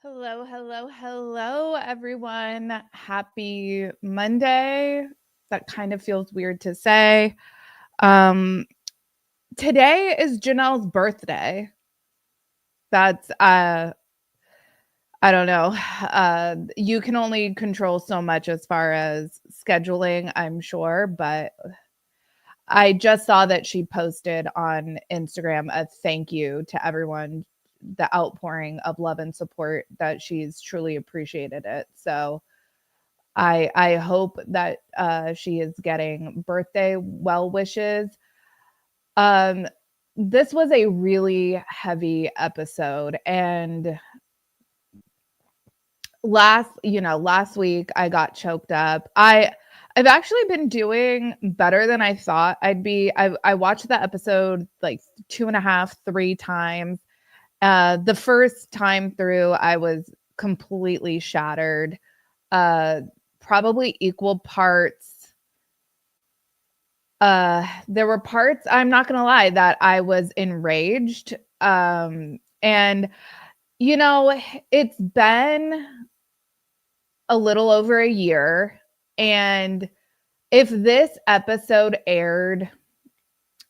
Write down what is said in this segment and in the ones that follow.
Hello, hello, hello, everyone. Happy Monday. That kind of feels weird to say. Um, Today is Janelle's birthday. That's I don't know. You can only control so much as far as scheduling, I'm sure, but I just saw that she posted on Instagram a thank you to everyone, the outpouring of love and support that she's truly appreciated it. So I hope that she is getting birthday well wishes. Um, this was a really heavy episode, and last week I got choked up. I've actually been doing better than I thought I'd be. I watched the episode like 2.5, 3 times. The first time through, I was completely shattered. Uh, Probably equal parts. There were parts, I'm not gonna lie, that I was enraged. And it's been a little over a year, and if this episode aired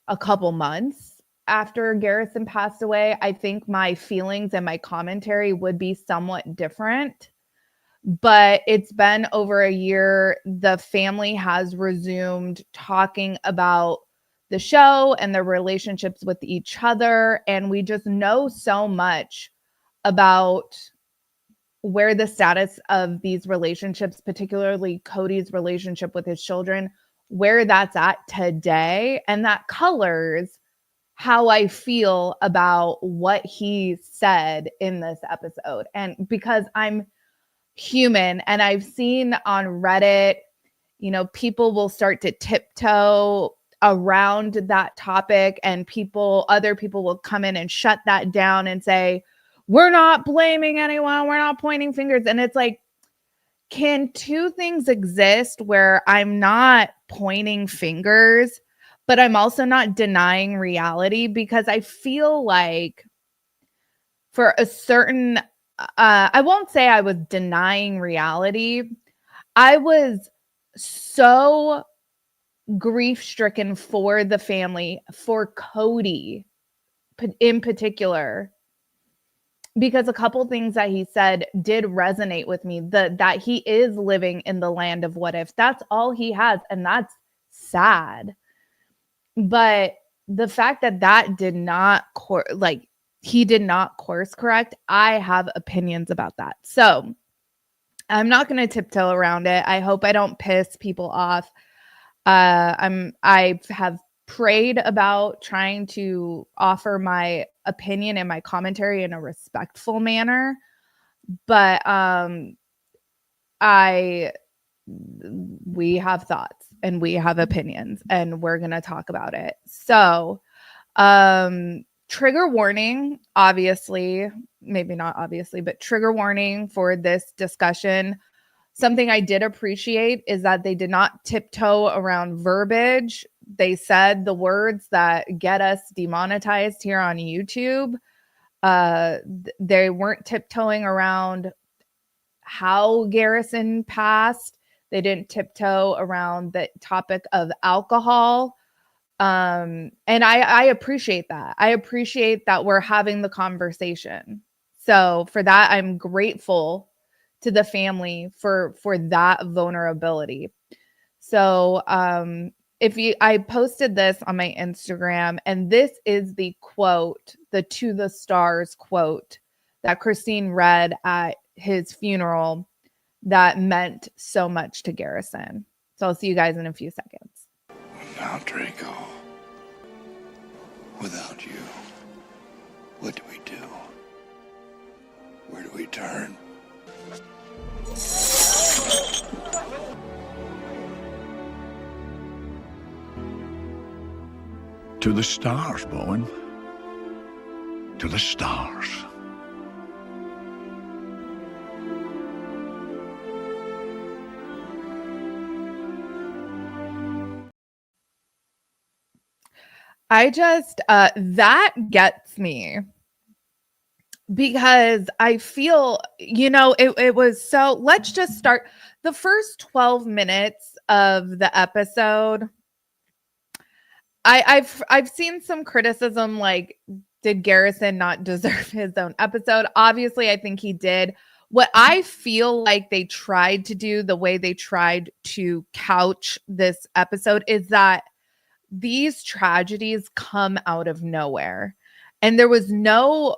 a couple months after Garrison passed away, I think my feelings and my commentary would be somewhat different. But it's been over a year. The family has resumed talking about the show and their relationships with each other. And we just know so much about where the status of these relationships, particularly Cody's relationship with his children, where that's at today. And that colors how I feel about what he said in this episode. And because I'm human, and I've seen on Reddit, people will start to tiptoe around that topic, and other people will come in and shut that down and say, we're not blaming anyone, we're not pointing fingers. And it's like, can two things exist where I'm not pointing fingers, but I'm also not denying reality? Because I feel like for a certain I won't say I was denying reality. I was so grief stricken for the family, for Cody in particular, because a couple things that he said did resonate with me. That he is living in the land of what if. That's all he has, and that's sad. But the fact that did not he did not course correct, I have opinions about that. So I'm not going to tiptoe around it. I hope I don't piss people off. I have prayed about trying to offer my opinion and my commentary in a respectful manner, but we have thoughts and we have opinions, and we're going to talk about it. So, trigger warning, obviously, maybe not obviously, but trigger warning for this discussion. Something I did appreciate is that they did not tiptoe around verbiage. They said the words that get us demonetized here on YouTube. They weren't tiptoeing around how Garrison passed. They didn't tiptoe around the topic of alcohol. And I appreciate that. I appreciate that we're having the conversation. So for that, I'm grateful to the family for that vulnerability. So I posted this on my Instagram, and this is the quote, the "To the Stars" quote that Christine read at his funeral that meant so much to Garrison. So I'll see you guys in a few seconds. Now, Draco, without you, what do we do? Where do we turn? To the stars, Bowen. To the stars. I just that gets me. because I feel, it was so, let's just start the first 12 minutes of the episode. I've seen some criticism like, did Garrison not deserve his own episode? Obviously, I think he did. What I feel like they tried to do, the way they tried to couch this episode, is that these tragedies come out of nowhere. And there was no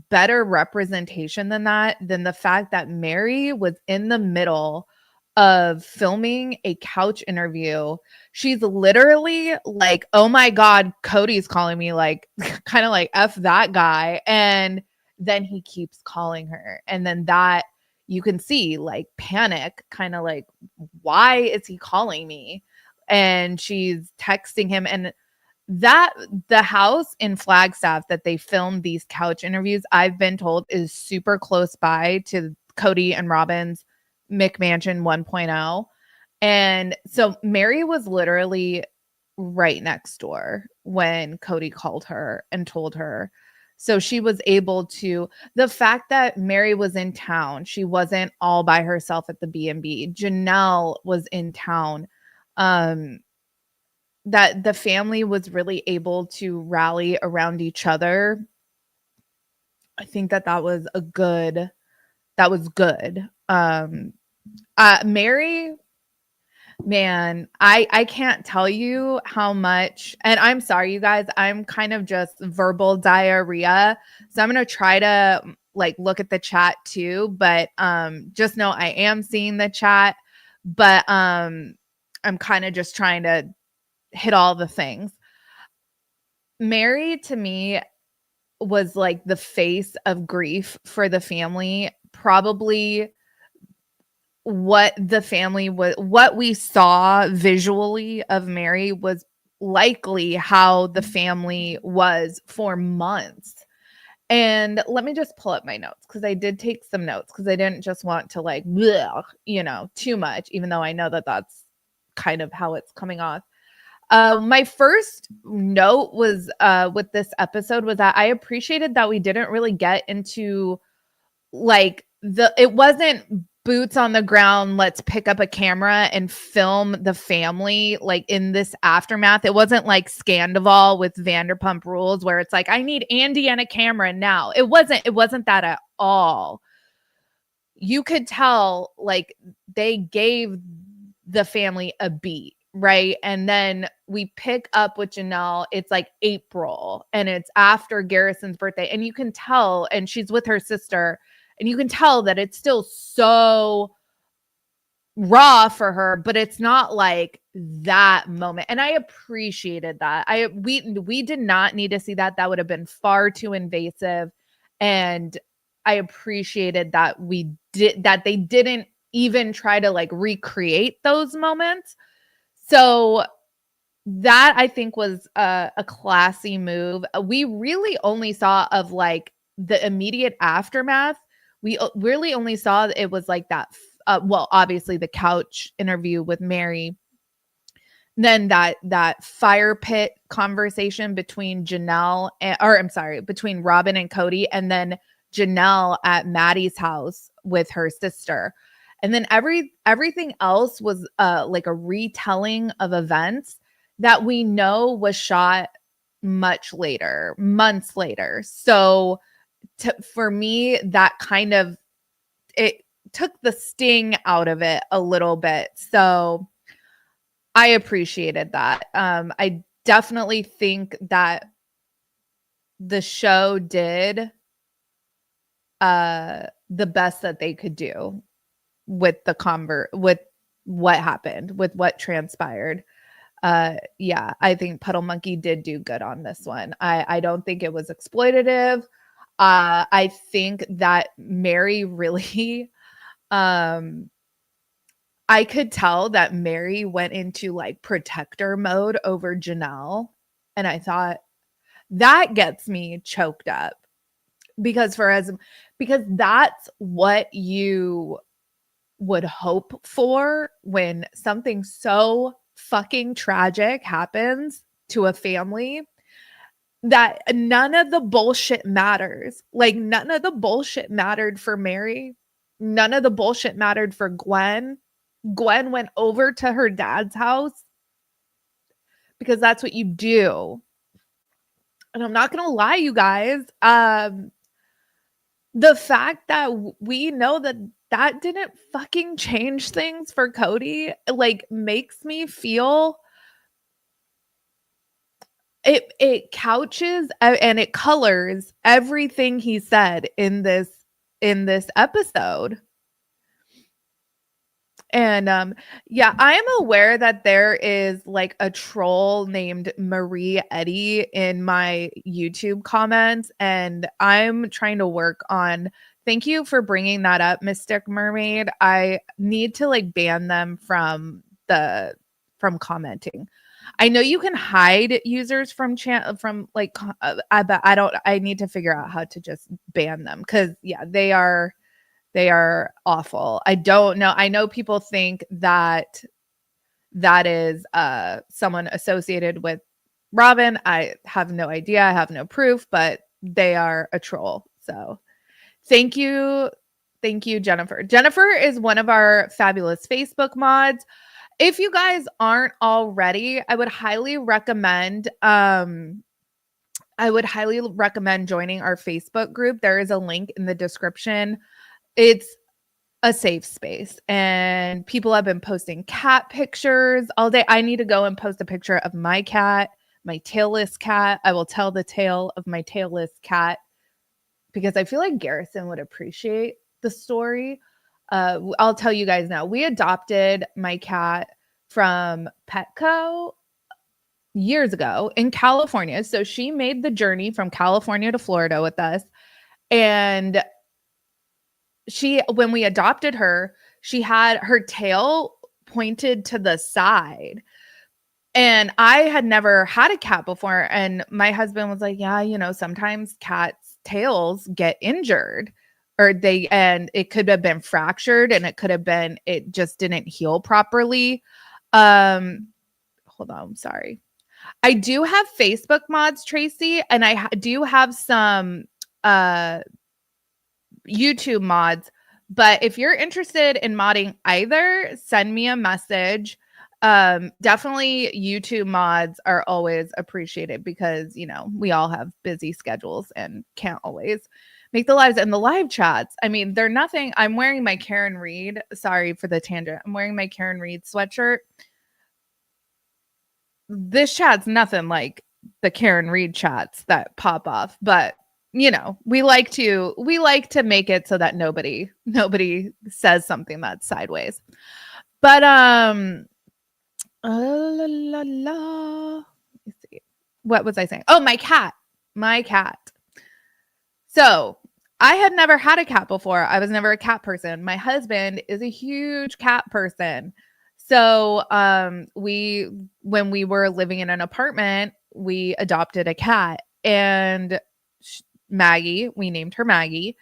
better representation than that, than the fact that Mary was in the middle of filming a couch interview. She's literally like, oh my God, Cody's calling me, like, kind of like, F that guy. And then he keeps calling her. And then that you can see like panic, kind of like, why is he calling me? And she's texting him. And that the house in Flagstaff that they filmed these couch interviews, I've been told, is super close by to Cody and Robin's McMansion 1.0. And so Mary was literally right next door when Cody called her and told her. So she was able to, the fact that Mary was in town, she wasn't all by herself at the B&B. Janelle was in town. That the family was really able to rally around each other. I think that was good. Mary, man, I can't tell you how much, and I'm sorry, you guys, I'm kind of just verbal diarrhea. So I'm going to try to like look at the chat too, but just know I am seeing the chat, but I'm kind of just trying to hit all the things. Mary, to me, was like the face of grief for the family. Probably what we saw visually of Mary was likely how the family was for months. And let me just pull up my notes, because I did take some notes, because I didn't just want to like, bleh, too much, even though I know that that's kind of how it's coming off. My first note was with this episode was that I appreciated that we didn't really get into like it wasn't boots on the ground, let's pick up a camera and film the family like in this aftermath. It wasn't like Scandival with Vanderpump Rules where it's like, I need Andy and a camera now. It wasn't that at all. You could tell like they gave the family a beat, right? And then we pick up with Janelle. It's like April and it's after Garrison's birthday. And you can tell, and she's with her sister, and you can tell that it's still so raw for her, but it's not like that moment. And I appreciated that. We did not need to see that. That would have been far too invasive. And I appreciated that they didn't even try to like recreate those moments. So that I think was a classy move. We really only saw of like the immediate aftermath. We really only saw it was like that. Well, obviously the couch interview with Mary, then that fire pit conversation between between Robin and Cody, and then Janelle at Maddie's house with her sister. And then everything else was like a retelling of events that we know was shot much later, months later. So for me, that kind of, it took the sting out of it a little bit. So I appreciated that. I definitely think that the show did the best that they could do with with what happened, with what transpired. Yeah, I think Puddle Monkey did do good on this one. I don't think it was exploitative. I think that Mary really, I could tell that Mary went into like protector mode over Janelle. And I thought that gets me choked up because that's what you would hope for when something so fucking tragic happens to a family. that none of the bullshit matters. Like, none of the bullshit mattered for Mary. None of the bullshit mattered for Gwen. Gwen went over to her dad's house because that's what you do. And I'm not going to lie, you guys. The fact that we know that that didn't fucking change things for Cody, like, makes me feel it couches and it colors everything he said in this episode. And yeah, I am aware that there is like a troll named Marie Eddy in my YouTube comments, and I'm trying to work on, thank you for bringing that up, Mystic Mermaid. I need to like ban them from commenting. I know you can hide users from like, but I need to figure out how to just ban them, because yeah, they are awful. I don't know. I know people think that is someone associated with Robin. I have no idea. I have no proof, but they are a troll. So thank you, Jennifer. Jennifer is one of our fabulous Facebook mods. If you guys aren't already, I would highly recommend joining our Facebook group. There is a link in the description. It's a safe space, and people have been posting cat pictures all day. I need to go and post a picture of my cat, my tailless cat. I will tell the tale of my tailless cat because I feel like Garrison would appreciate the story. I'll tell you guys now. We adopted my cat from Petco years ago in California. So she made the journey from California to Florida with us. And when we adopted her, she had her tail pointed to the side. And I had never had a cat before. And my husband was like, yeah, sometimes cats' tails get injured, and it could have been fractured, and it could have been, it just didn't heal properly. Hold on. I'm sorry. I do have Facebook mods, Tracy, and I do have some YouTube mods. But if you're interested in modding either, send me a message. Definitely YouTube mods are always appreciated because, we all have busy schedules and can't always make the lives and the live chats. I mean, they're nothing. I'm wearing my Karen Reed. Sorry for the tangent. I'm wearing my Karen Reed sweatshirt. This chat's nothing like the Karen Reed chats that pop off, but we like to make it so that nobody says something that's sideways. But Let's see. What was I saying? Oh, my cat. So I had never had a cat before. I was never a cat person. My husband is a huge cat person. So when we were living in an apartment, we adopted a cat, and Maggie, we named her Maggie.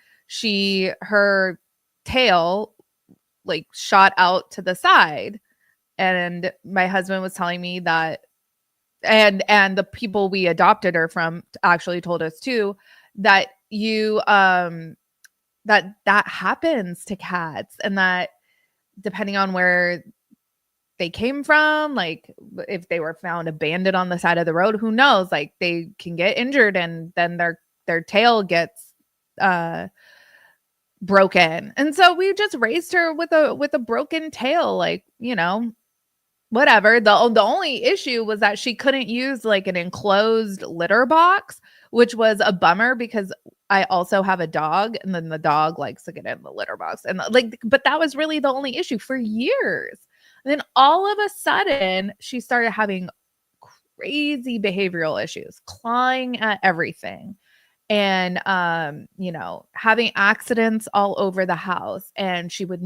Her tail like shot out to the side. And my husband was telling me that, and the people we adopted her from actually told us too, that that happens to cats, and that depending on where they came from, like if they were found abandoned on the side of the road, who knows, like they can get injured, and then their tail gets broken. And so we just raised her with a broken tail, like, whatever. The only issue was that she couldn't use like an enclosed litter box, which was a bummer because I also have a dog, and then the dog likes to get in the litter box, and but that was really the only issue for years. And then all of a sudden she started having crazy behavioral issues, clawing at everything, and having accidents all over the house. And she would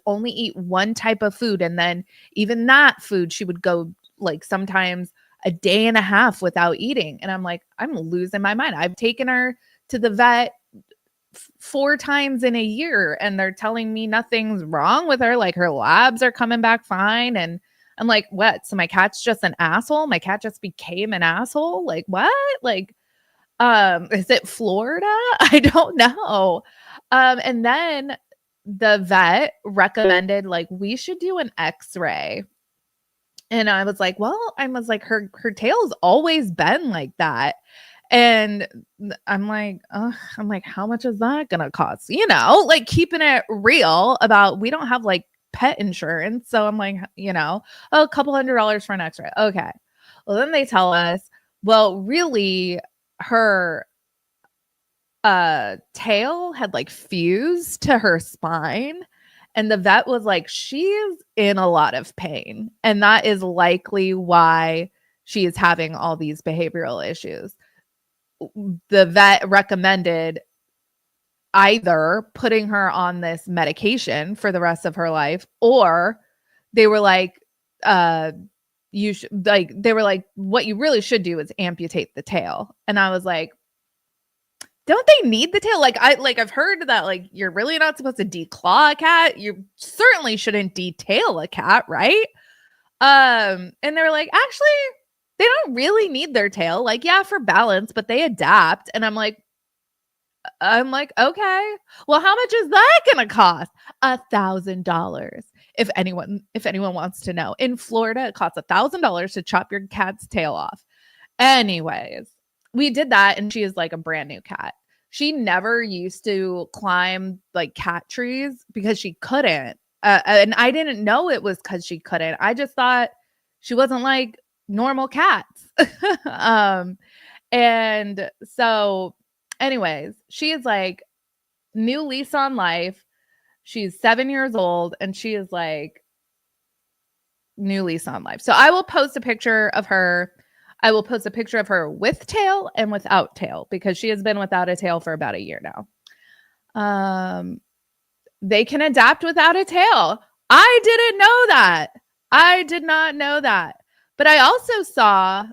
only eat one type of food, and then even that food she would go like sometimes a day and a half without eating. And I'm like, I'm losing my mind. I've taken her to the vet 4 times in a year, and they're telling me nothing's wrong with her, like her labs are coming back fine. And I'm like, what? So my cat's just an asshole? My cat just became an asshole? Like, what? Like, is it Florida? I don't know. And then the vet recommended, like, we should do an x-ray. And I was like, well, I was like, her tail's always been like that. And I'm like, how much is that gonna cost? You know, like keeping it real about, we don't have like pet insurance. So I'm like, you know, a couple $100 for an x-ray. Okay. Well, then they tell us, well, really, her tail had like fused to her spine. And the vet was like, she's in a lot of pain. And that is likely why she is having all these behavioral issues. The vet recommended either putting her on this medication for the rest of her life, or they were like, you should, like, they were like, what you really should do is amputate the tail. And I was like, don't they need the tail? I've heard that like you're really not supposed to declaw a cat. You certainly shouldn't detail a cat, right? And they're like, actually, they don't really need their tail. Like, yeah, for balance, but they adapt. And I'm like, okay. Well, how much is that gonna cost? $1,000. If anyone wants to know. In Florida, it costs $1,000 to chop your cat's tail off. Anyways, we did that, and she is like a brand new cat. She never used to climb like cat trees because she couldn't. And I didn't know it was because she couldn't. I just thought she wasn't like normal cats. And so, anyways, she is like new lease on life. She's 7 years old, and she is like new lease on life. So I will post a picture of her. I will post a picture of her with tail and without tail, because she has been without a tail for about a year now. They can adapt without a tail. I didn't know that. I did not know that. But I also saw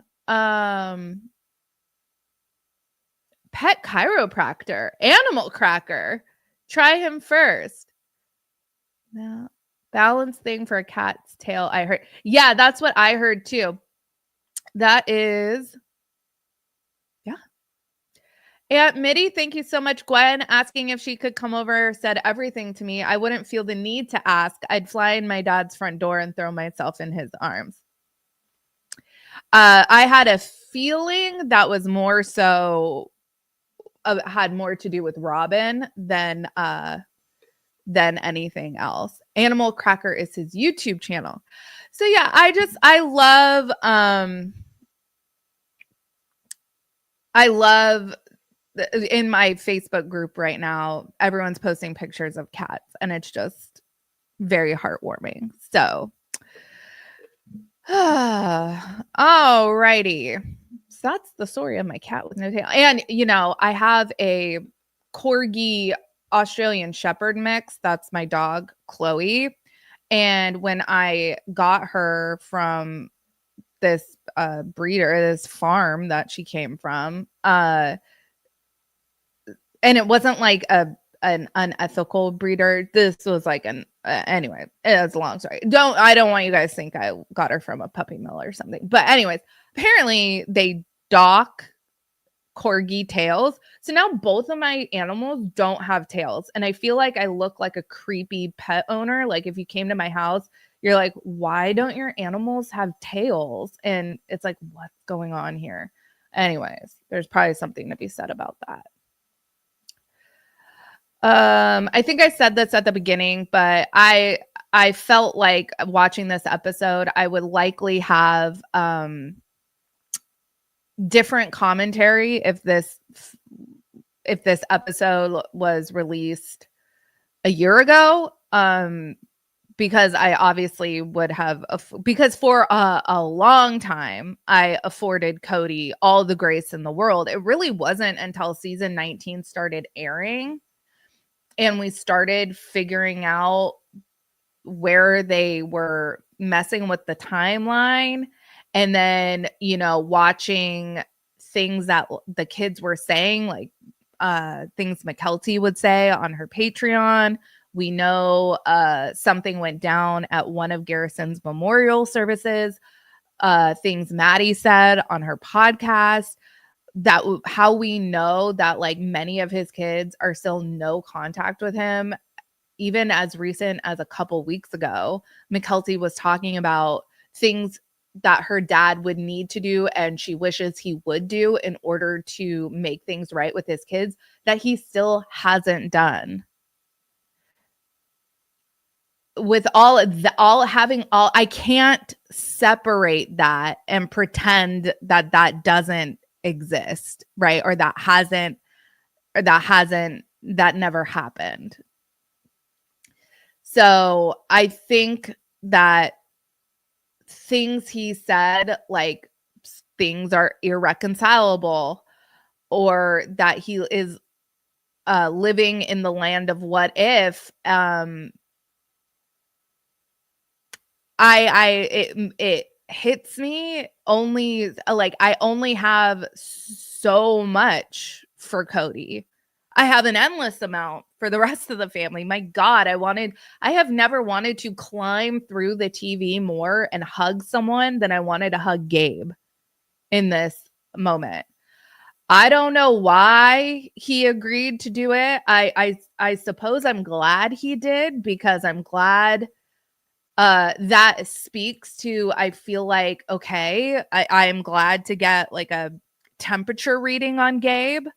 pet chiropractor, Animal Cracker. Try him first. Now, balance thing for a cat's tail, I heard. Yeah, that's what I heard too. That is, yeah. Aunt Mitty, thank you so much. Gwen asking if she could come over said everything to me. I wouldn't feel the need to ask. I'd fly in my dad's front door and throw myself in his arms. I had a feeling that was more so, had more to do with Robin than anything else. Animal Cracker is his YouTube channel. So yeah, I love in my Facebook group right now, everyone's posting pictures of cats, and it's just very heartwarming. So, all righty. So that's the story of my cat with no tail. And, you know, I have a Corgi Australian Shepherd mix. That's my dog, Chloe. And when I got her from this breeder, this farm that she came from, and it wasn't like an unethical breeder. This was like anyway, it's a long story. I don't want you guys to think I got her from a puppy mill or something. But anyways, apparently they dock corgi tails. So now both of my animals don't have tails. And I feel like I look like a creepy pet owner. Like if you came to my house, you're like, why don't your animals have tails? And it's like, what's going on here? Anyways, there's probably something to be said about that. I think I said this at the beginning, but I felt like watching this episode, I would likely have different commentary if this episode was released a year ago. Because I obviously would have, because for a long time, I afforded Cody all the grace in the world. It really wasn't until season 19 started airing and we started figuring out where they were messing with the timeline. And then, you know, watching things that the kids were saying, like things McKelty would say on her Patreon, We know something went down at one of Garrison's memorial services. Things Maddie said on her podcast, that how we know that like many of his kids are still no contact with him. Even as recent as a couple weeks ago, Mykelti was talking about things that her dad would need to do and she wishes he would do in order to make things right with his kids that he still hasn't done. With I can't separate that and pretend that that doesn't exist, right? Or that never happened. So I think that things he said, like things are irreconcilable, or that he is living in the land of what if, it hits me only, like I only have so much for Cody. I have an endless amount for the rest of the family. My God, I have never wanted to climb through the TV more and hug someone than I wanted to hug Gabe in this moment. I don't know why he agreed to do it. I suppose I'm glad he did, because I'm glad that speaks to, I feel like, okay, I'm glad to get like a temperature reading on Gabe.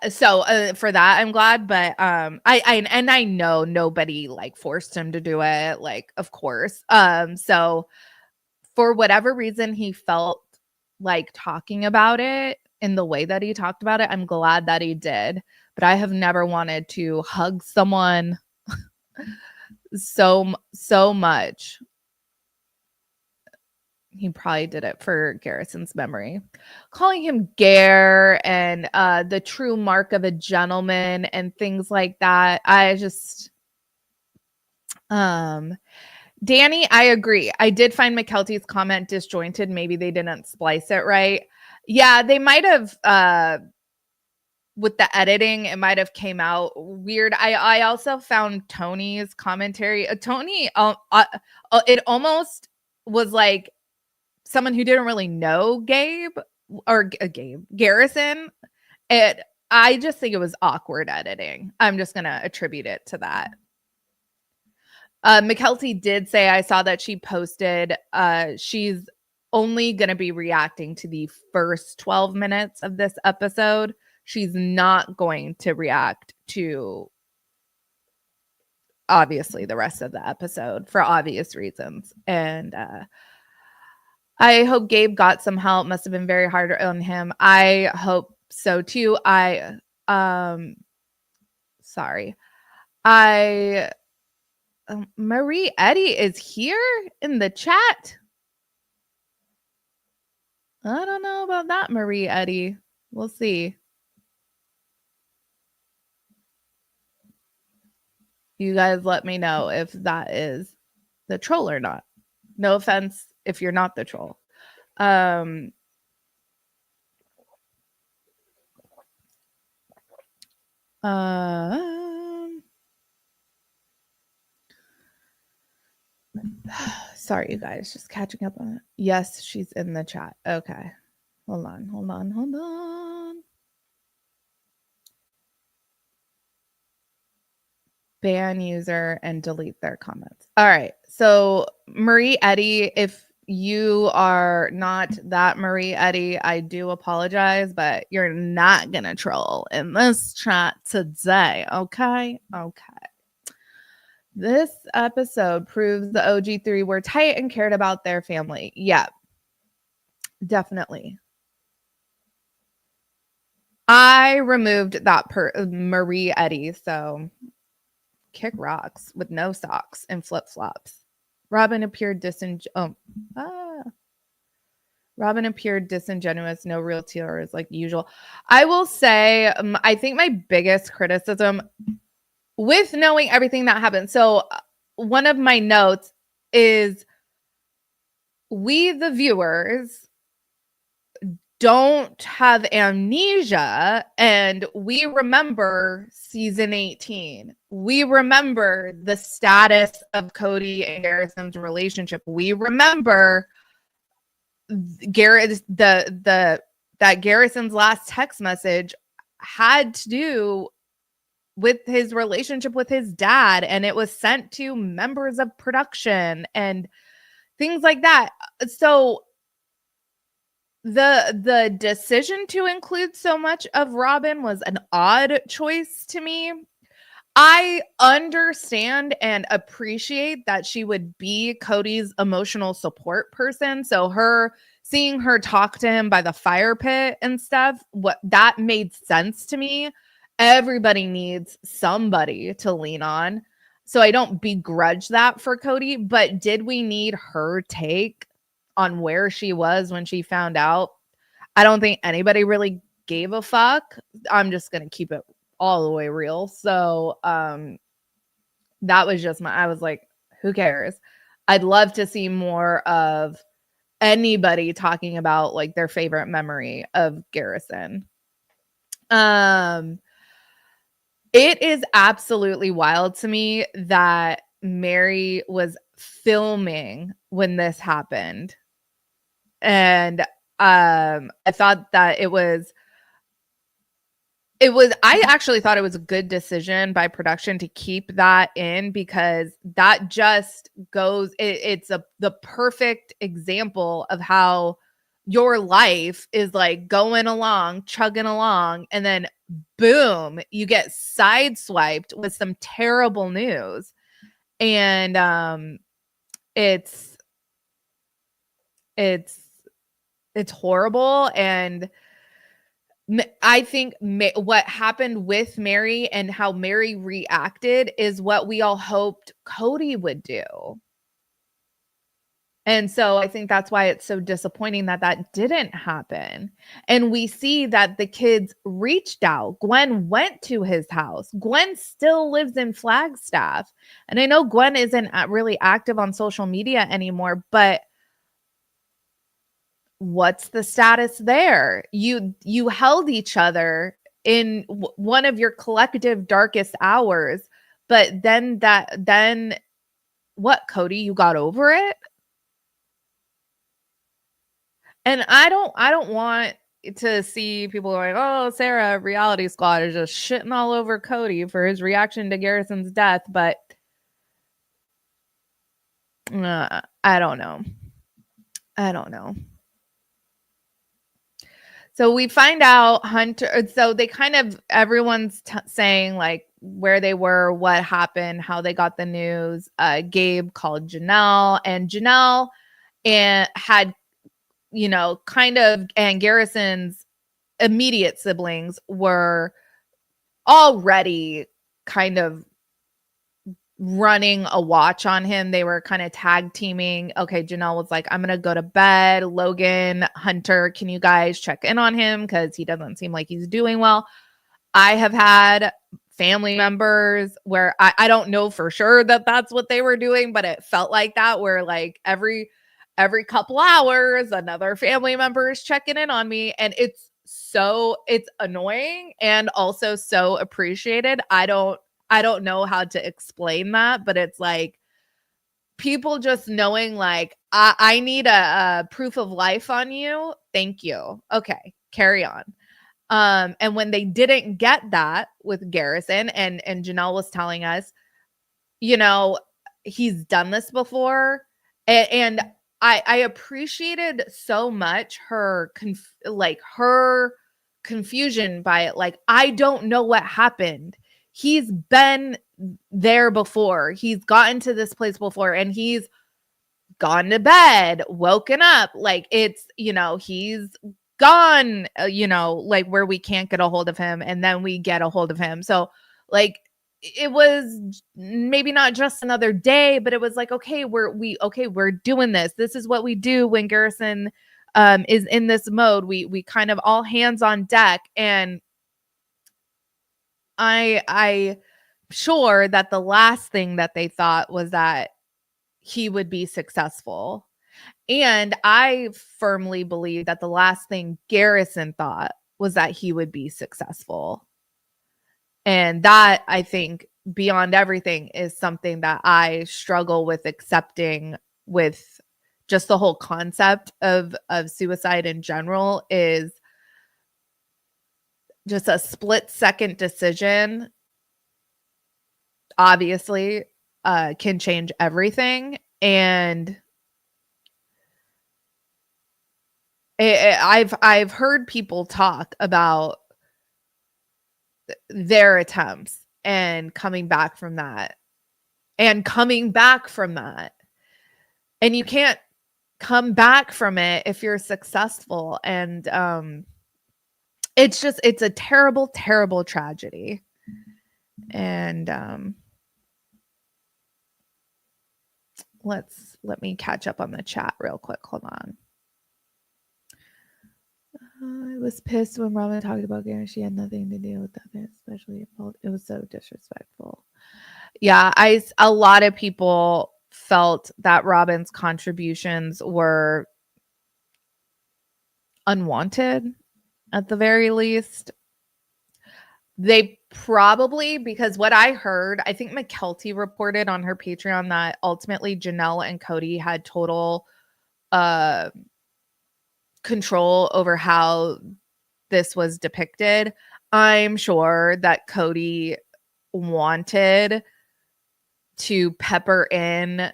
So for that I'm glad, but I know nobody like forced him to do it, like, of course. So for whatever reason he felt like talking about it in the way that he talked about it, I'm glad that he did. But I have never wanted to hug someone so much. He probably did it for Garrison's memory. Calling him Gare and the true mark of a gentleman and things like that. I just Danny, I agree. I did find Mykelti's comment disjointed. Maybe they didn't splice it right. Yeah, they might have with the editing, it might have came out weird. I also found Tony's commentary. Tony, it almost was like someone who didn't really know Gabe or Garrison. I just think it was awkward editing. I'm just gonna attribute it to that. Mykelti did say, I saw that she posted, she's only gonna be reacting to the first 12 minutes of this episode. She's not going to react to obviously the rest of the episode for obvious reasons. And I hope Gabe got some help. Must have been very hard on him. I hope so too. Marie Eddie is here in the chat. I don't know about that, Marie Eddie. We'll see. You guys let me know if that is the troll or not. No offense if you're not the troll. Sorry, you guys, just catching up on it. Yes, she's in the chat. Okay. Hold on. Ban user and delete their comments. All right. So Marie Eddie, if you are not that Marie Eddie, I do apologize, but you're not gonna troll in this chat today. Okay. This episode proves the OG3 were tight and cared about their family. Yeah, definitely. I removed that Marie Eddie, so kick rocks with no socks and flip-flops. Robin appeared disingenuous, no real tears like usual. I will say, I think my biggest criticism with knowing everything that happened. So one of my notes is, we, the viewers, don't have amnesia and we remember season 18. We remember the status of Cody and Garrison's relationship. We remember that Garrison's last text message had to do with his relationship with his dad, and it was sent to members of production and things like that. So the decision to include so much of Robin was an odd choice to me. I understand and appreciate that she would be Cody's emotional support person. So seeing her talk to him by the fire pit and stuff, what that made sense to me. Everybody needs somebody to lean on. So I don't begrudge that for Cody, but did we need her take on where she was when she found out? I don't think anybody really gave a fuck. I'm just going to keep it all the way real. So that was just I was like, who cares? I'd love to see more of anybody talking about like their favorite memory of Garrison. It is absolutely wild to me that Mary was filming when this happened. And I thought that I actually thought it was a good decision by production to keep that in, because that just goes, it's the perfect example of how your life is like going along, chugging along, and then boom, you get sideswiped with some terrible news. And it's horrible. And I think what happened with Mary and how Mary reacted is what we all hoped Cody would do. And so I think that's why it's so disappointing that that didn't happen. And we see that the kids reached out. Gwen went to his house. Gwen still lives in Flagstaff. And I know Gwen isn't really active on social media anymore, but what's the status there? You held each other in one of your collective darkest hours, but then what, Cody? You got over it? And I don't want to see people going, oh, Sarah, Reality Squad is just shitting all over Cody for his reaction to Garrison's death, but I don't know. So we find out Hunter. So they kind of, everyone's saying like where they were, what happened, how they got the news. Gabe called Janelle, and Janelle had, kind of, and Garrison's immediate siblings were already kind of running a watch on him. They were kind of tag teaming. Okay, Janelle was like, I'm gonna go to bed. Logan, Hunter, can you guys check in on him, because he doesn't seem like he's doing well. I have had family members where I don't know for sure that that's what they were doing, but it felt like that, where like every couple hours another family member is checking in on me, and it's annoying and also so appreciated. I don't know how to explain that, but it's like people just knowing like, I need a proof of life on you. Thank you. Okay, carry on. And when they didn't get that with Garrison, and Janelle was telling us, he's done this before. And I appreciated so much her confusion by it. Like, I don't know what happened. He's been there before. He's gotten to this place before, and he's gone to bed, woken up. Like, it's, he's gone, like where we can't get a hold of him, and then we get a hold of him. So like, it was maybe not just another day, but it was like, okay, we're doing this. This is what we do when Garrison is in this mode. We kind of all hands on deck. And I sure that the last thing that they thought was that he would be successful. And I firmly believe that the last thing Garrison thought was that he would be successful. And that, I think, beyond everything, is something that I struggle with accepting with just the whole concept of suicide in general, is just a split-second decision, obviously, can change everything. And I've heard people talk about their attempts and coming back from that, and you can't come back from it if you're successful. And it's a terrible, terrible tragedy. And let me catch up on the chat real quick. Hold on. I was pissed when Robin talked about Gary. She had nothing to do with that, especially it was so disrespectful. Yeah, a lot of people felt that Robin's contributions were unwanted, at the very least. They probably, because what I heard, I think McKelty reported on her Patreon that ultimately Janelle and Cody had total control over how this was depicted. I'm sure that Cody wanted to pepper in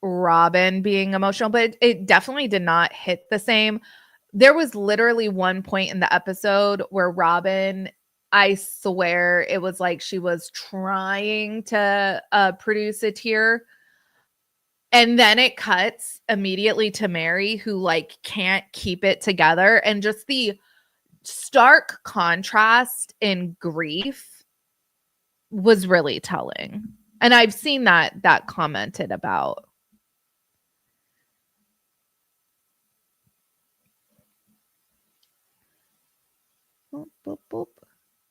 Robin being emotional, but it definitely did not hit the same. There was literally one point in the episode where Robin, I swear it was like she was trying to produce a tear. And then it cuts immediately to Mary, who like can't keep it together. And just the stark contrast in grief was really telling. And I've seen that commented about. Boop, boop, boop.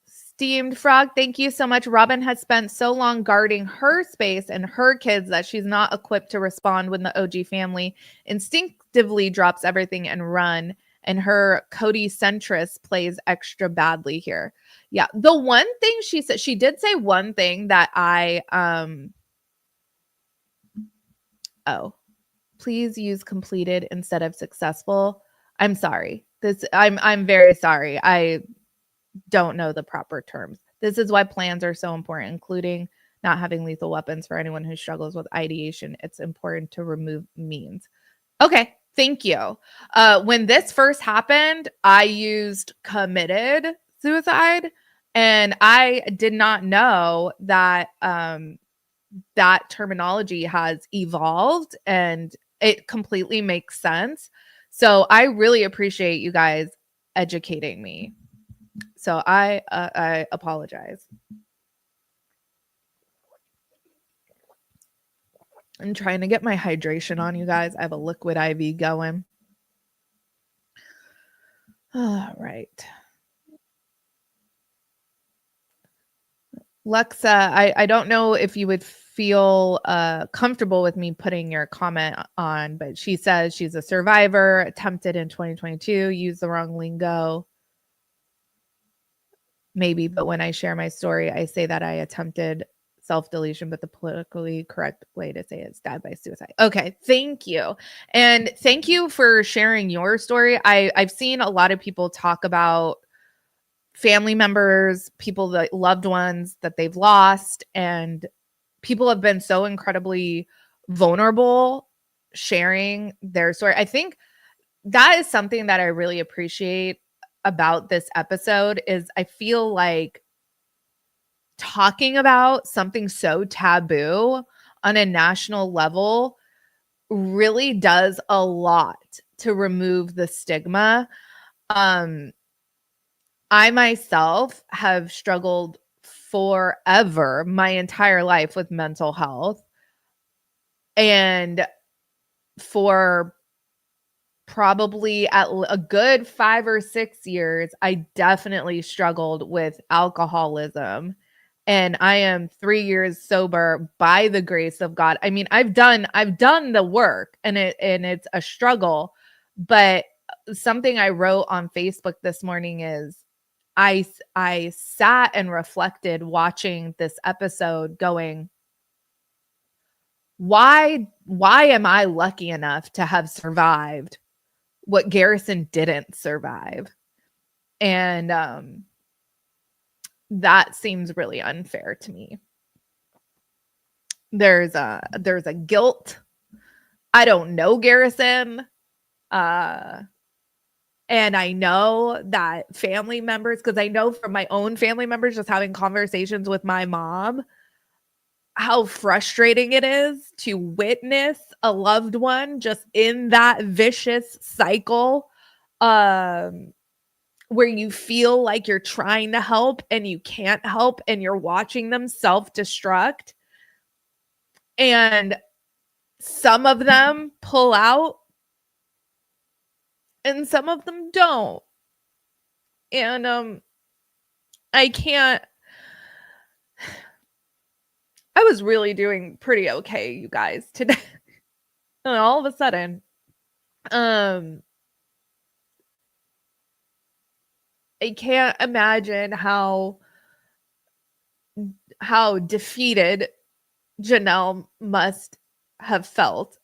Steamed Frog, thank you so much. Robin has spent so long guarding her space and her kids that she's not equipped to respond when the OG family instinctively drops everything and run. And her Cody centrist plays extra badly here. Yeah. The one thing she said, she did say one thing that please use completed instead of successful. I'm sorry. I'm very sorry. I don't know the proper terms. This is why plans are so important, including not having lethal weapons for anyone who struggles with ideation. It's important to remove means. Okay, thank you. When this first happened, I used committed suicide, and I did not know that that terminology has evolved, and it completely makes sense. So I really appreciate you guys educating me. So I apologize. I'm trying to get my hydration on, you guys. I have a liquid IV going. All right. Lexa, I don't know if you would feel comfortable with me putting your comment on, but she says she's a survivor, attempted in 2022, used the wrong lingo. Maybe, but when I share my story, I say that I attempted self-deletion, but the politically correct way to say it is died by suicide. Okay, thank you. And thank you for sharing your story. I've seen a lot of people talk about family members, people that loved ones that they've lost, and people have been so incredibly vulnerable sharing their story. I think that is something that I really appreciate about this episode is I feel like talking about something so taboo on a national level really does a lot to remove the stigma. I myself have struggled forever, my entire life, with mental health. And for probably at a good 5 or 6 years, I definitely struggled with alcoholism and I am 3 years sober by the grace of God. I mean, I've done the work, and it's a struggle, but something I wrote on Facebook this morning is I sat and reflected watching this episode going, why am I lucky enough to have survived what Garrison didn't survive? And that seems really unfair to me. There's a guilt. I don't know Garrison. And I know that family members, because I know from my own family members, just having conversations with my mom, how frustrating it is to witness a loved one just in that vicious cycle, where you feel like you're trying to help and you can't help, and you're watching them self-destruct. And some of them pull out and some of them don't. And I was really doing pretty okay, you guys, today. And all of a sudden, I can't imagine how defeated Janelle must have felt.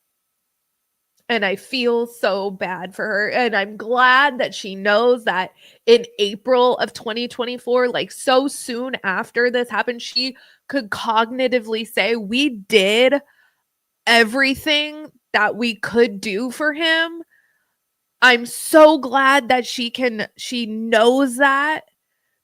And I feel so bad for her. And I'm glad that she knows that in April of 2024, like so soon after this happened, she could cognitively say, we did everything that we could do for him. I'm so glad that she knows that,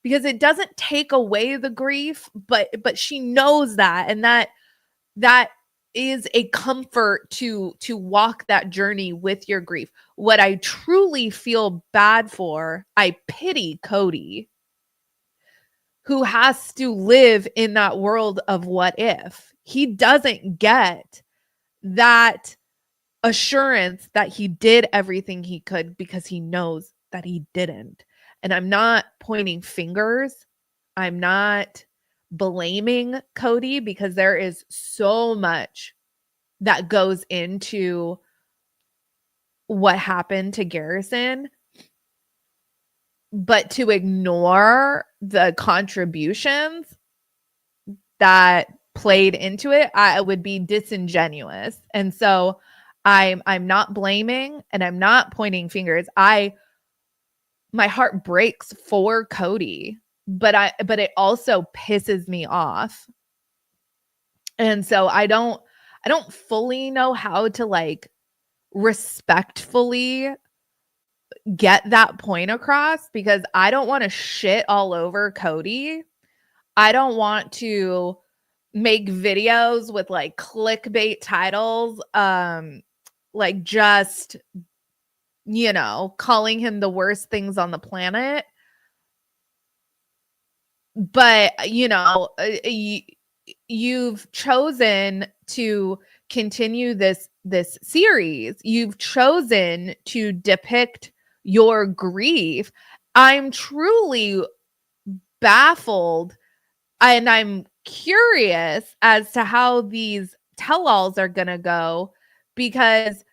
because it doesn't take away the grief, but she knows that, and that is a comfort to walk that journey with your grief. What I truly feel bad for, I pity Cody, who has to live in that world of what if. He doesn't get that assurance that he did everything he could, because he knows that he didn't. And I'm not pointing fingers. I'm not blaming Cody, because there is so much that goes into what happened to Garrison. But to ignore the contributions that played into it, I would be disingenuous. And so I'm not blaming and I'm not pointing fingers. My heart breaks for Cody, but it also pisses me off. And so I don't fully know how to like respectfully get that point across, because I don't want to shit all over Cody. I don't want to make videos with like clickbait titles, like just, calling him the worst things on the planet. But, you've chosen to continue this series. You've chosen to depict your grief. I'm truly baffled, and I'm curious as to how these tell-alls are going to go, because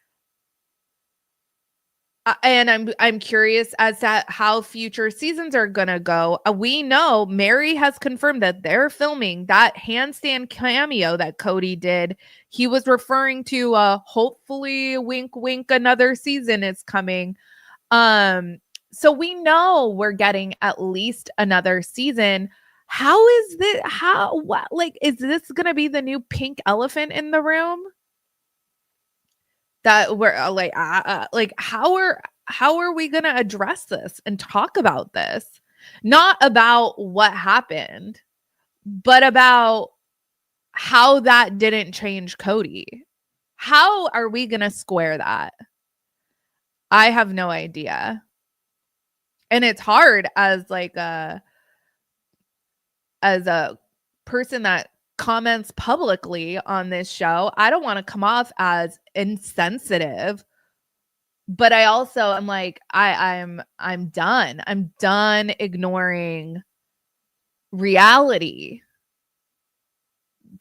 and I'm curious as to how future seasons are gonna go. We know Mary has confirmed that they're filming that handstand cameo that Cody did. He was referring to hopefully wink wink another season is coming. So we know we're getting at least another season. How is this? Is this gonna be the new pink elephant in the room? That we're how are we going to address this and talk about this? Not about what happened, but about how that didn't change Cody. How are we going to square that? I have no idea. And it's hard as a person that comments publicly on this show. I don't want to come off as insensitive, but I also am like, I'm done. I'm done ignoring reality.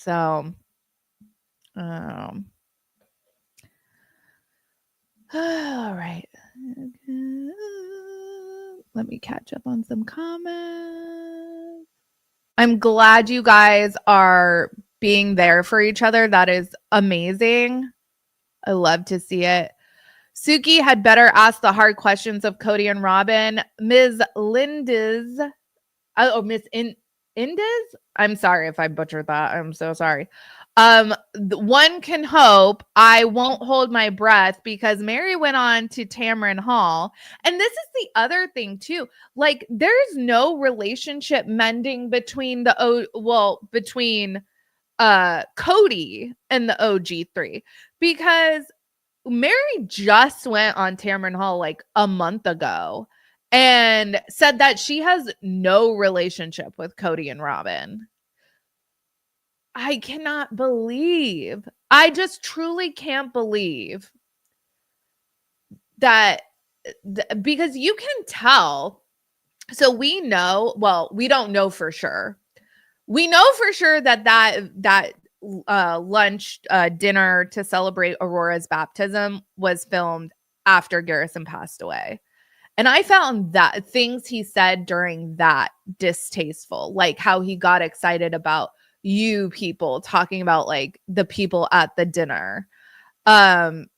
So, all right. Let me catch up on some comments. I'm glad you guys are being there for each other. That is amazing. I love to see it. Suki had better ask the hard questions of Cody and Robin. Ms. Linda's, Miss Indiz? I'm sorry if I butchered that. I'm so sorry. One can hope. I won't hold my breath because Mary went on to Tamron Hall. And this is the other thing too. Like there's no relationship mending between between Cody and the OG3 because Mary just went on Tamron Hall like a month ago and said that she has no relationship with Cody and Robin. I cannot believe. I just truly can't believe that because you can tell. So we know, well, we don't know for sure. We know for sure that lunch dinner to celebrate Aurora's baptism was filmed after Garrison passed away. And I found that things he said during that distasteful, like how he got excited about you people talking about like the people at the dinner. I'm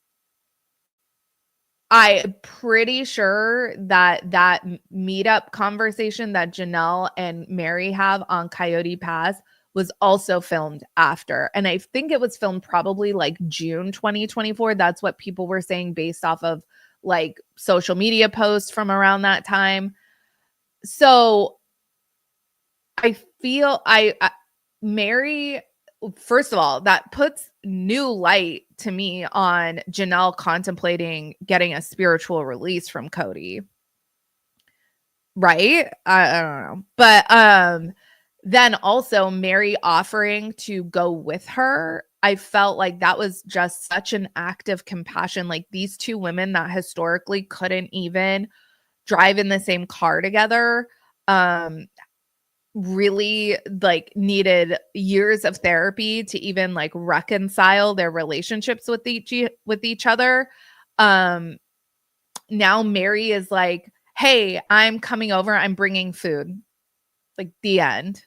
pretty sure that meetup conversation that Janelle and Mary have on Coyote Pass was also filmed after. And I think it was filmed probably like June 2024. That's what people were saying based off of like social media posts from around that time. So I feel Mary, first of all, that puts new light to me on Janelle contemplating getting a spiritual release from Cody. Right? I don't know. But then also Mary offering to go with her. I felt like that was just such an act of compassion. Like these two women that historically couldn't even drive in the same car together really like needed years of therapy to even like reconcile their relationships with each other. Now Mary is like, hey, I'm coming over, I'm bringing food. Like the end.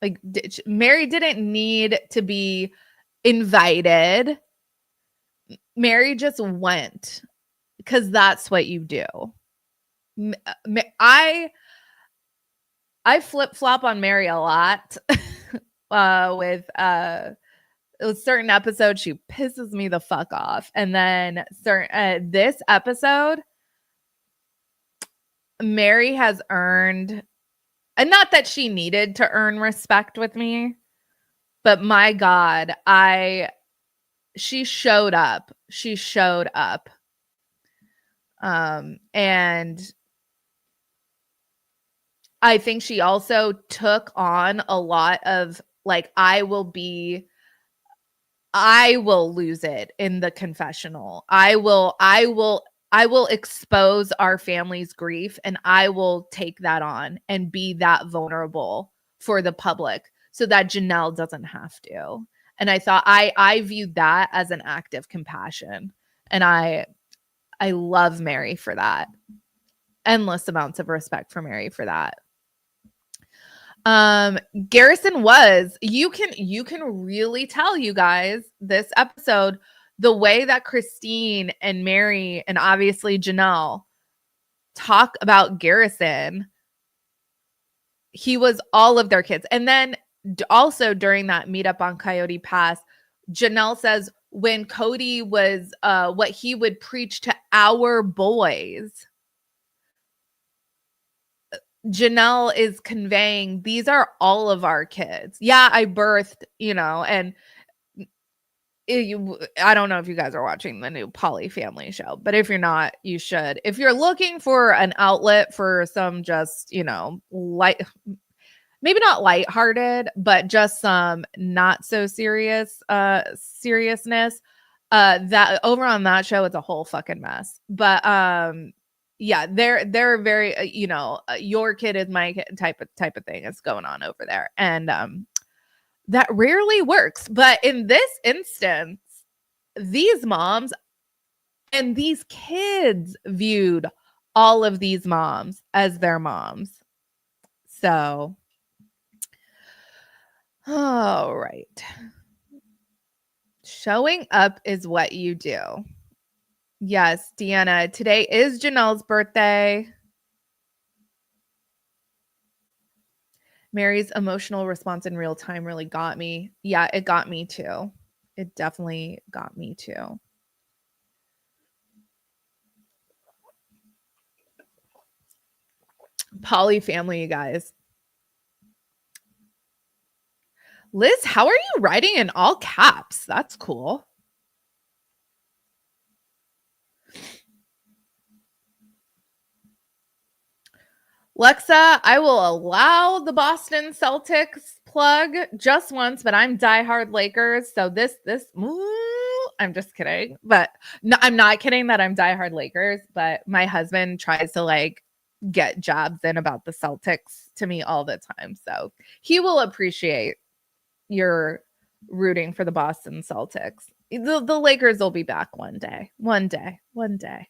Like Mary didn't need to be invited. Mary just went because that's what you do. I flip-flop on Mary a lot with certain episodes. She pisses me the fuck off. And then this episode, Mary has earned, and not that she needed to earn respect with me, but my God, she showed up. She showed up. And I think she also took on a lot of like, I will lose it in the confessional. I will expose our family's grief and I will take that on and be that vulnerable for the public so that Janelle doesn't have to. And I thought I viewed that as an act of compassion. And I love Mary for that. Endless amounts of respect for Mary for that. Garrison was, you can really tell, you guys, this episode, the way that Christine and Mary and obviously Janelle talk about Garrison, he was all of their kids. And then also during that meetup on Coyote Pass, Janelle says when Cody was what he would preach to our boys, Janelle is conveying these are all of our kids. Yeah, I birthed, and I don't know if you guys are watching the new Polly Family show, but if you're not, you should. If you're looking for an outlet for some just, light, maybe not lighthearted, but just some not so serious seriousness, that over on that show, it's a whole fucking mess. But yeah, they're very your kid is my kid type of thing is going on over there. And that rarely works. But in this instance, these moms and these kids viewed all of these moms as their moms. So, all right. Showing up is what you do. Yes, Deanna, today is Janelle's birthday. Mary's emotional response in real time really got me. Yeah, it got me too. It definitely got me too. Poly family, you guys. Liz, how are you writing in all caps? That's cool. Lexa, I will allow the Boston Celtics plug just once, but I'm diehard Lakers. So I'm just kidding. But no, I'm not kidding that I'm diehard Lakers, but my husband tries to like get jabs in about the Celtics to me all the time. So he will appreciate your rooting for the Boston Celtics. The Lakers will be back one day. One day. One day.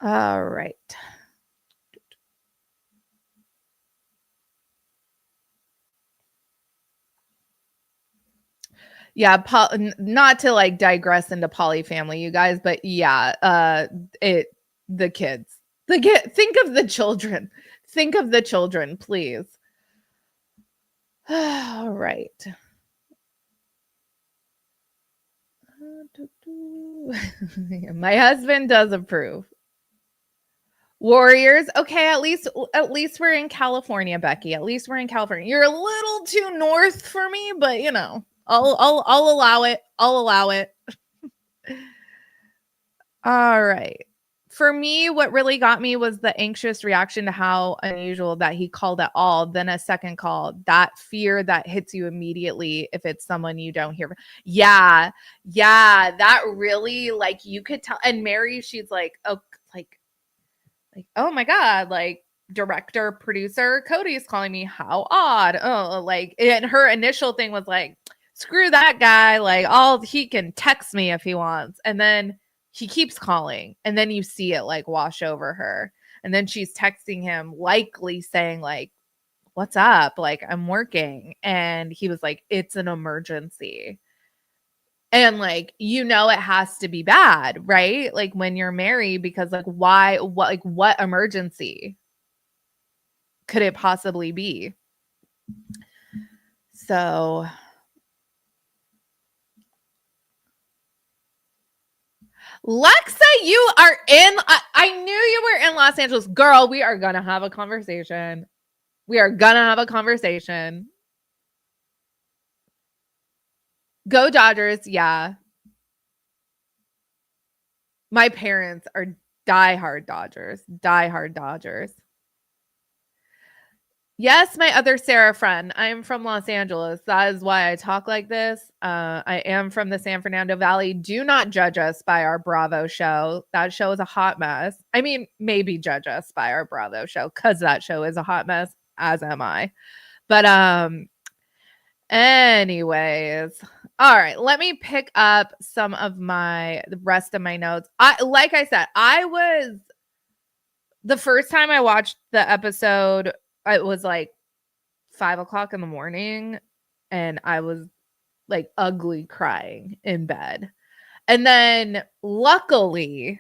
All right. Yeah, not to like digress into polyfamily, you guys, but yeah, the kids. Think of the children. Think of the children, please. All right. My husband does approve. Warriors. Okay, at least we're in California, Becky. At least we're in California. You're a little too north for me, but you know, I'll allow it. I'll allow it. All right. For me, what really got me was the anxious reaction to how unusual that he called at all. Then a second call, that fear that hits you immediately if it's someone you don't hear. Yeah. Yeah. That really, like, you could tell. And Mary, she's like, oh, oh my God, like, director, producer, Cody is calling me. How odd. Oh, like, and her initial thing was like, screw that guy. Like, he can text me if he wants. And then he keeps calling. And then you see it like wash over her. And then she's texting him, likely saying, like, what's up? Like, I'm working. And he was like, it's an emergency. And like, you know, it has to be bad, right? Like when you're married, because like, what emergency could it possibly be? So Lexa, you are in. I knew you were in Los Angeles. Girl, we are going to have a conversation. We are going to have a conversation. Go Dodgers. Yeah. My parents are diehard Dodgers. Diehard Dodgers. Yes, my other Sarah friend. I am from Los Angeles. That is why I talk like this. I am from the San Fernando Valley. Do not judge us by our Bravo show. That show is a hot mess. I mean, maybe judge us by our Bravo show because that show is a hot mess, as am I. But anyways, all right. Let me pick up some of the rest of my notes. Like I said, the first time I watched the episode, it was like 5:00 in the morning, and I was like ugly crying in bed. And then luckily,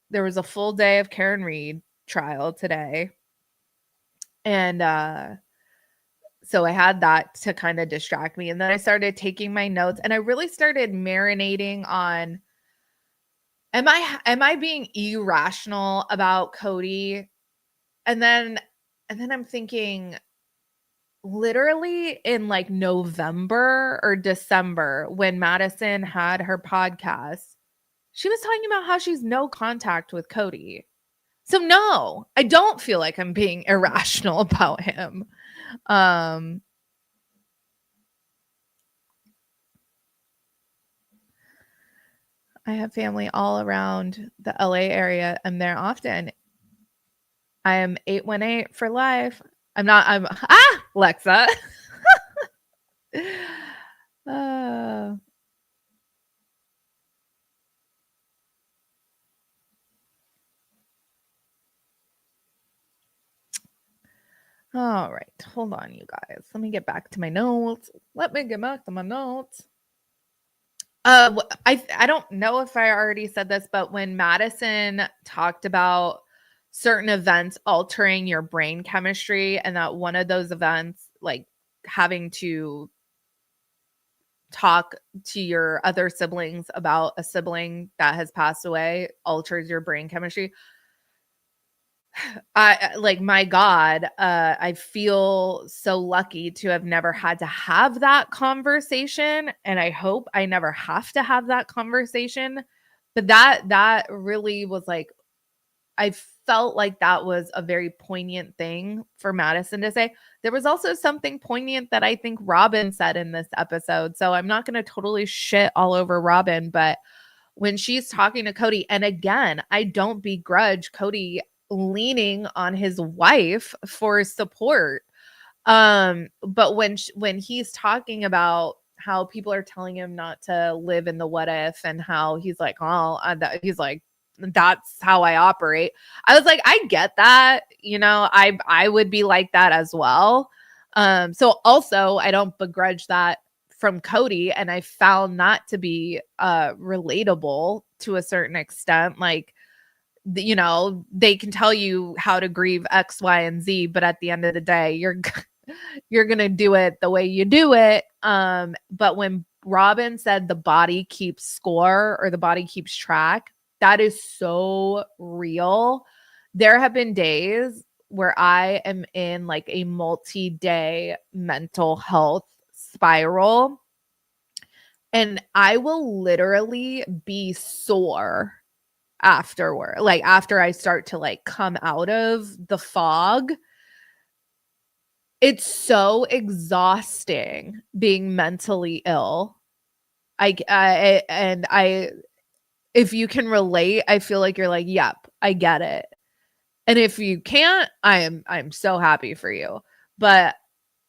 there was a full day of Karen Reed trial today. And so I had that to kind of distract me. And then I started taking my notes, and I really started marinating on, am I being irrational about Cody? And then I'm thinking, literally in like November or December, when Madison had her podcast, she was talking about how she's no contact with Cody. So no, I don't feel like I'm being irrational about him. I have family all around the LA area. I'm there often. I am 818 for life. I'm Lexa. All right. Hold on, you guys. Let me get back to my notes. I don't know if I already said this, but when Madison talked about certain events altering your brain chemistry, and that one of those events, like having to talk to your other siblings about a sibling that has passed away, alters your brain chemistry. Like, my God, I feel so lucky to have never had to have that conversation, and I hope I never have to have that conversation. But that really was like, I felt like that was a very poignant thing for Madison to say. There was also something poignant that I think Robin said in this episode. So I'm not going to totally shit all over Robin, but when she's talking to Cody, and again, I don't begrudge Cody leaning on his wife for support. But when he's talking about how people are telling him not to live in the what if, and how he's like, oh, he's like, that's how I operate. I was like, I get that. I would be like that as well. So also, I don't begrudge that from Cody, and I found that to be relatable to a certain extent. Like, they can tell you how to grieve X, Y, and Z, but at the end of the day, you're gonna do it the way you do it. But when Robin said the body keeps score, or the body keeps track, that is so real. There have been days where I am in like a multi-day mental health spiral, and I will literally be sore afterward. Like, after I start to like come out of the fog, it's so exhausting being mentally ill. I if you can relate, I feel like you're like, yep, I get it. And if you can't, I'm so happy for you. But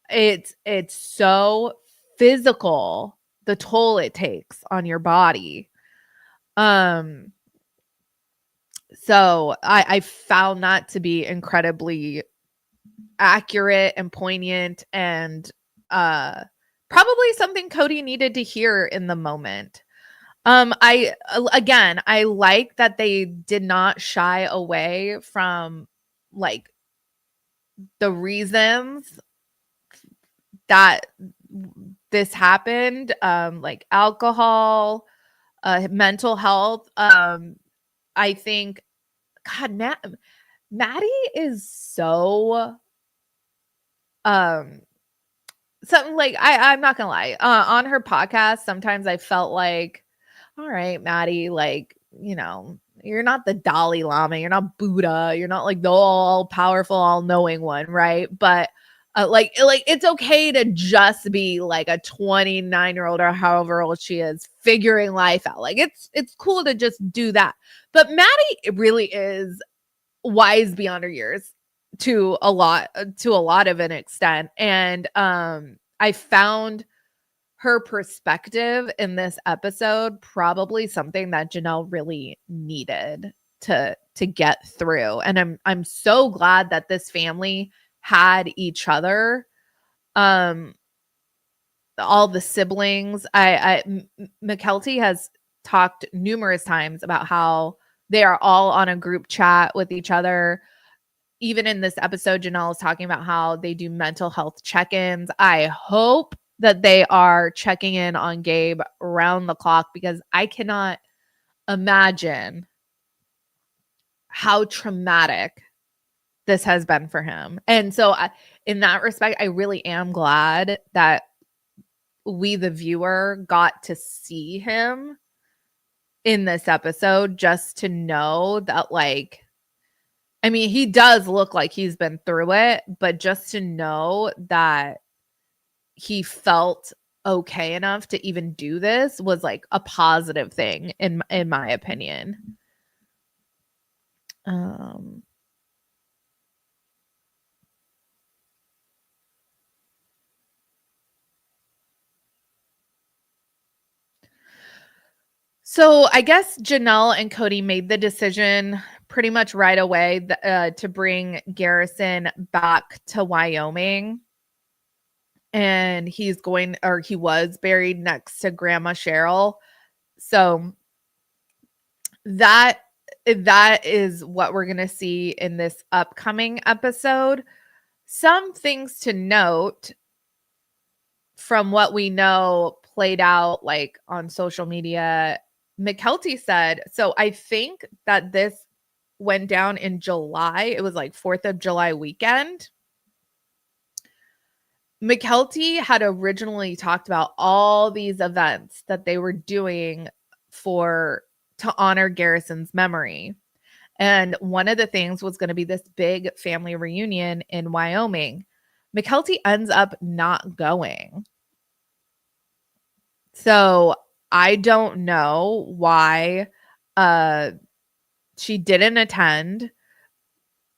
it's so physical, the toll it takes on your body. So I found that to be incredibly accurate and poignant, and probably something Cody needed to hear in the moment. I like that they did not shy away from like the reasons that this happened, like alcohol, mental health. I think, God, Maddie is so something like, I'm not gonna lie. On her podcast, sometimes I felt like, all right, Maddie, like, you're not the Dalai Lama, you're not Buddha, you're not like the all powerful, all knowing one, right? But like it's okay to just be like a 29-year-old, or however old she is, figuring life out. Like, it's cool to just do that. But Maddie really is wise beyond her years to a lot of an extent. And I found her perspective in this episode probably something that Janelle really needed to get through. And I'm so glad that this family had each other. All the siblings. McKelty has talked numerous times about how they are all on a group chat with each other. Even in this episode, Janelle is talking about how they do mental health check-ins. I hope that they are checking in on Gabe around the clock, because I cannot imagine how traumatic this has been for him. And so in that respect, I really am glad that we, the viewer, got to see him in this episode, just to know that, like, I mean, he does look like he's been through it, but just to know that he felt okay enough to even do this was like a positive thing in my opinion. So I guess Janelle and Cody made the decision pretty much right away to bring Garrison back to Wyoming. And he was buried next to Grandma Cheryl. So that is what we're going to see in this upcoming episode. Some things to note from what we know played out like on social media. McKelty said, so I think that this went down in July. It was like 4th of July weekend. McKelty had originally talked about all these events that they were doing to honor Garrison's memory. And one of the things was going to be this big family reunion in Wyoming. McKelty ends up not going. So I don't know why she didn't attend.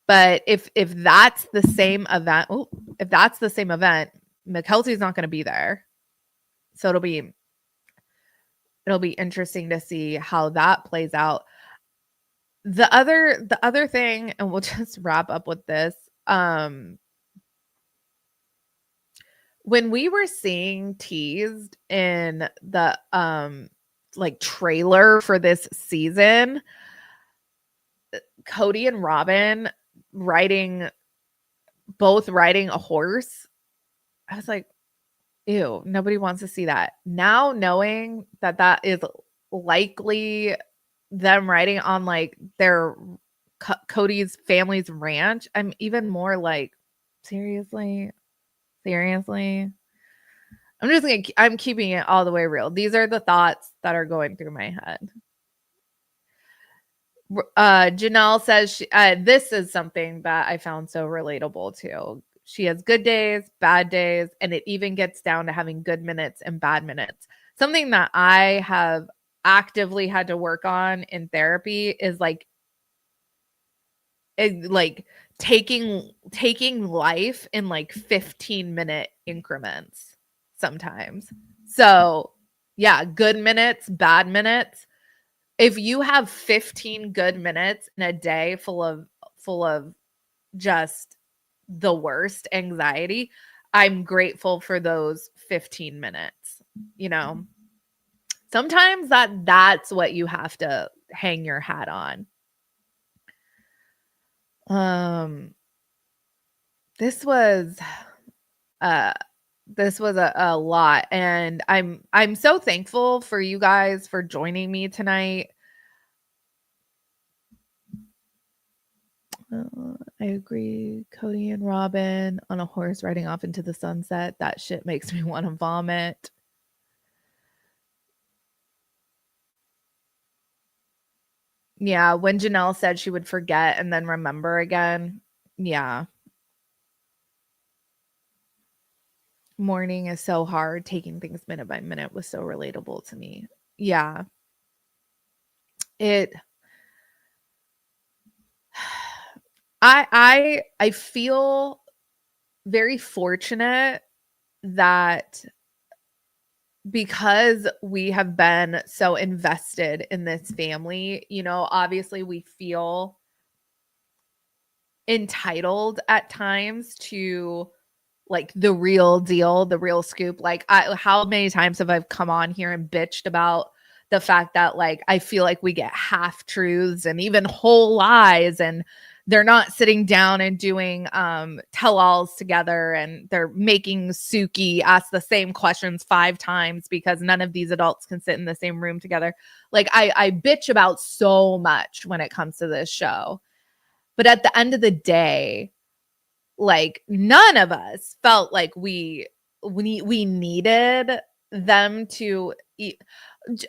But if that's the same event, McKelty's not going to be there. So it'll be interesting to see how that plays out. The other thing, and we'll just wrap up with this. When we were seeing teased in the like trailer for this season, Cody and Robin both riding a horse, I was like, ew, nobody wants to see that. Now knowing that is likely them riding on like their Cody's family's ranch, I'm even more like, seriously. I'm keeping it all the way real. These are the thoughts that are going through my head. Janelle says this is something that I found so relatable too. She has good days, bad days, and it even gets down to having good minutes and bad minutes. Something that I have actively had to work on in therapy is like taking life in like 15-minute increments sometimes. So yeah, good minutes, bad minutes. If you have 15 good minutes in a day full of just the worst anxiety, I'm grateful for those 15 minutes. You know, sometimes that's what you have to hang your hat on. This was a lot, and I'm so thankful for you guys for joining me tonight. I agree. Cody and Robin on a horse riding off into the sunset. That shit makes me want to vomit. Yeah, when Janelle said she would forget and then remember again. Yeah. Mourning is so hard. Taking things minute by minute was so relatable to me. Yeah. I feel very fortunate that because we have been so invested in this family, you know, obviously we feel entitled at times to like the real deal, the real scoop. Like how many times have I come on here and bitched about the fact that like I feel like we get half truths and even whole lies, and they're not sitting down and doing tell-alls together, and they're making Suki ask the same questions 5 times because none of these adults can sit in the same room together. Like I bitch about so much when it comes to this show. But at the end of the day, like none of us felt like we needed them to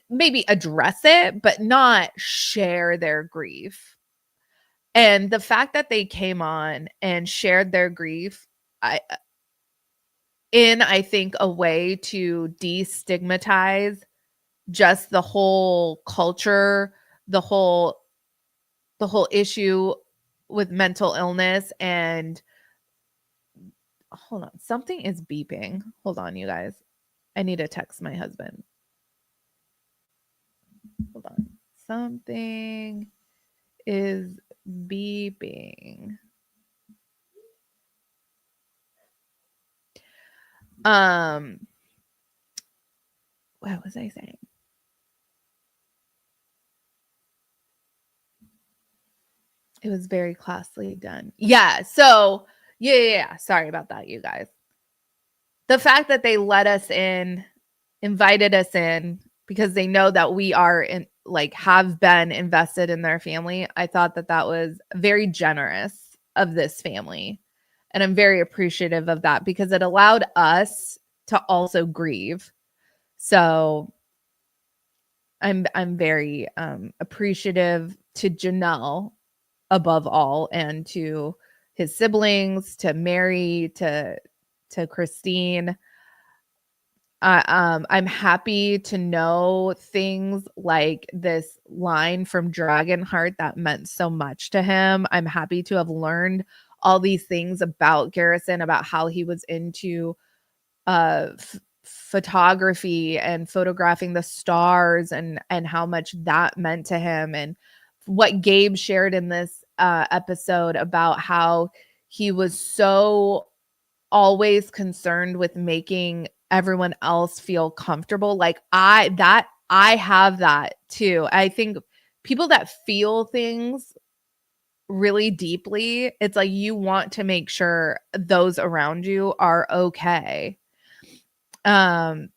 maybe address it, but not share their grief. And the fact that they came on and shared their grief, I think a way to destigmatize just the whole culture, the whole issue with mental illness. And hold on, something is beeping. Hold on, you guys. I need to text my husband. Hold on. Something is beeping. What was I saying? It was very classily done. Yeah. So yeah. Sorry about that, you guys. The fact that they let us in, invited us in because they know that we are have been invested in their family. I thought that was very generous of this family. And I'm very appreciative of that because it allowed us to also grieve. So I'm very appreciative to Janelle above all, and to his siblings, to Mary, to Christine. I'm happy to know things like this line from Dragonheart that meant so much to him. I'm happy to have learned all these things about Garrison, about how he was into photography and photographing the stars, and how much that meant to him, and what Gabe shared in this episode about how he was so always concerned with making everyone else feel comfortable. Like I have that too. I think people that feel things really deeply, it's like you want to make sure those around you are okay. So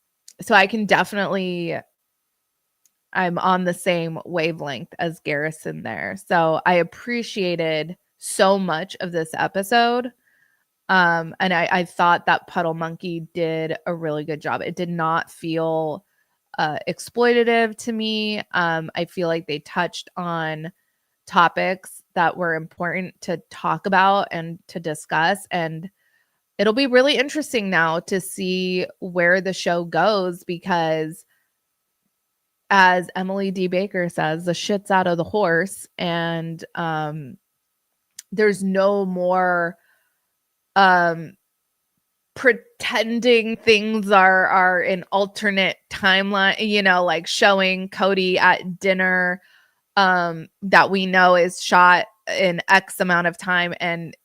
I can definitely, I'm on the same wavelength as Garrison there. So I appreciated so much of this episode. And I thought that Puddle Monkey did a really good job. It did not feel exploitative to me. I feel like they touched on topics that were important to talk about and to discuss. And it'll be really interesting now to see where the show goes, because as Emily D. Baker says, the shit's out of the horse, and there's no more pretending things are an alternate timeline, like showing Cody at dinner that we know is shot in X amount of time, and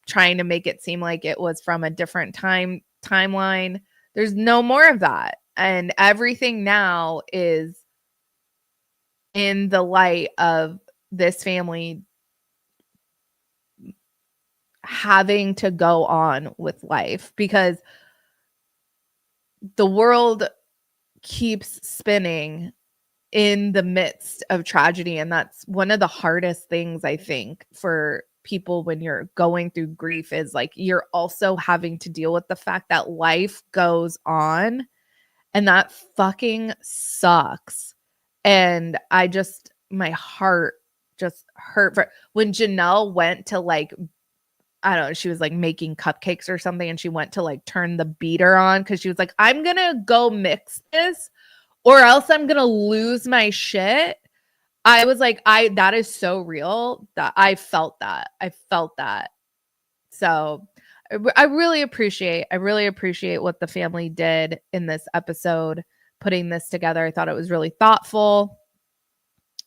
trying to make it seem like it was from a different timeline. There's no more of that, and everything now is in the light of this family having to go on with life, because the world keeps spinning in the midst of tragedy. And that's one of the hardest things, I think, for people when you're going through grief, is like you're also having to deal with the fact that life goes on, and that fucking sucks. And my heart just hurt for when Janelle went to I don't know, she was making cupcakes or something, and she went to turn the beater on because she was like, I'm gonna go mix this or else I'm gonna lose my shit. I was like, that is so real that I felt that. So I really appreciate what the family did in this episode, putting this together. I thought it was really thoughtful.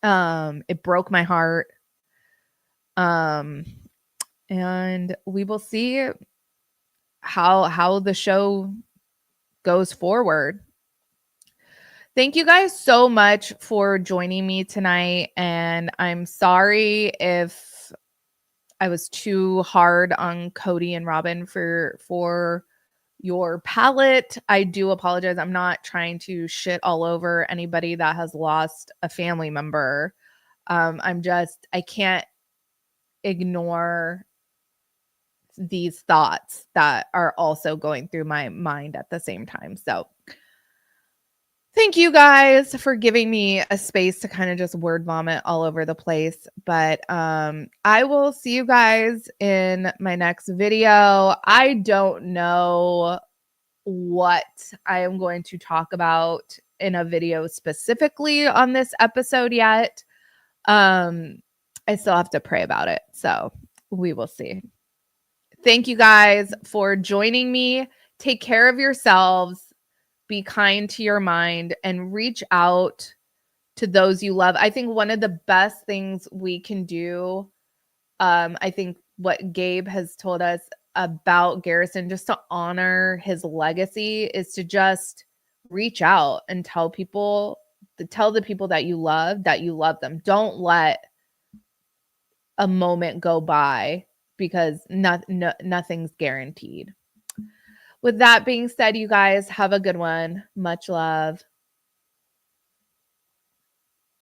It broke my heart. And we will see how the show goes forward. Thank you guys so much for joining me tonight. And I'm sorry if I was too hard on Cody and Robin for your palate. I do apologize. I'm not trying to shit all over anybody that has lost a family member. I can't ignore these thoughts that are also going through my mind at the same time. So thank you guys for giving me a space to kind of just word vomit all over the place. But I will see you guys in my next video. I don't know what I am going to talk about in a video specifically on this episode yet. I still have to pray about it. So we will see. Thank you guys for joining me. Take care of yourselves. Be kind to your mind and reach out to those you love. I think one of the best things we can do I think what Gabe has told us about Garrison, just to honor his legacy, is to just reach out and tell the people that you love them. Don't let a moment go by, because nothing's guaranteed. With that being said, you guys have a good one. Much love.